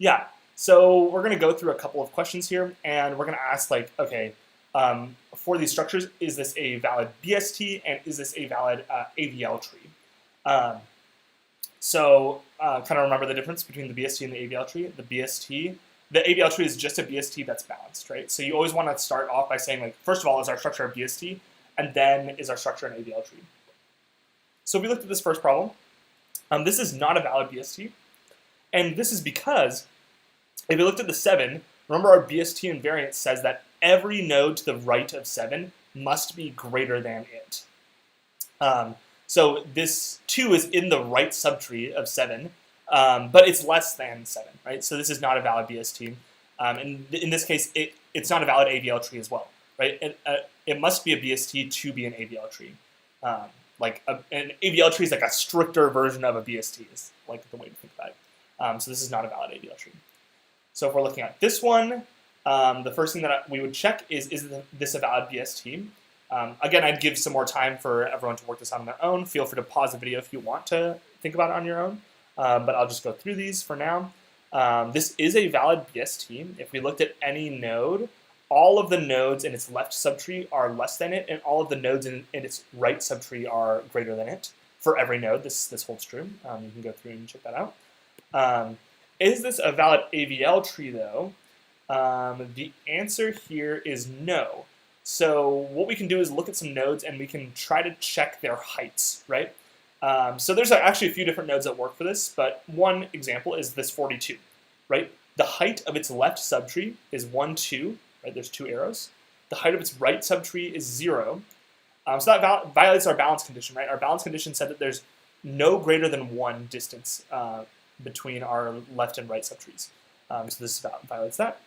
Yeah, so we're going to go through a couple of questions here, and we're going to ask, like, okay, for these structures, is this a valid BST, and is this a valid AVL tree? Um, kind of remember the difference between the BST and the AVL tree. The AVL tree is just a BST that's balanced, right? So you always want to start off by saying, like, first of all, is our structure a BST, and then is our structure an AVL tree? So if we looked at this first problem, this is not a valid BST, and this is because if we looked at the 7, remember our BST invariant says that every node to the right of 7 must be greater than it. So this 2 is in the right subtree of 7, but it's less than 7, right? So this is not a valid BST. And in this case, it's not a valid AVL tree as well, right? It must be a BST to be an AVL tree. An AVL tree is like a stricter version of a BST, is like the way to think about it. So this is not a valid AVL tree. So if we're looking at this one, the first thing that we would check is this a valid BST? Again, I'd give some more time for everyone to work this out on their own. Feel free to pause the video if you want to think about it on your own, but I'll just go through these for now. This is a valid BST. If we looked at any node, all of the nodes in its left subtree are less than it, and all of the nodes in its right subtree are greater than it. For every node, this holds true. You can go through and check that out. Is this a valid AVL tree, though? The answer here is no. So what we can do is look at some nodes and we can try to check their heights, right? So there's actually a few different nodes that work for this, but one example is this 42, right? The height of its left subtree is 1, 2, right? There's 2 arrows. The height of its right subtree is 0. So that violates our balance condition, right? Our balance condition said that there's no greater than 1 distance between our left and right subtrees. So this violates that.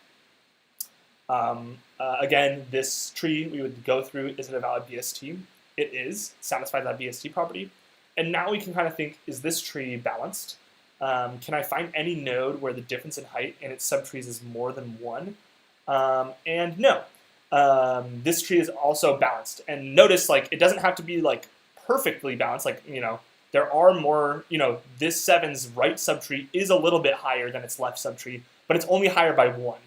Again, this tree we would go through, is it a valid BST? It is, satisfies that BST property. And now we can kind of think, is this tree balanced? Can I find any node where the difference in height in its subtrees is more than 1? And no. This tree is also balanced. And notice, like, it doesn't have to be, like, perfectly balanced. Like, there are more, this 7's right subtree is a little bit higher than its left subtree, but it's only higher by 1,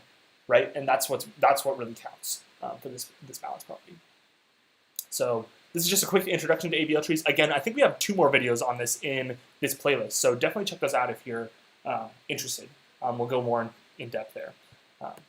right? And that's what really counts for this balance property. So this is just a quick introduction to AVL trees. Again, I think we have 2 more videos on this in this playlist, so definitely check those out if you're interested. We'll go more in depth there.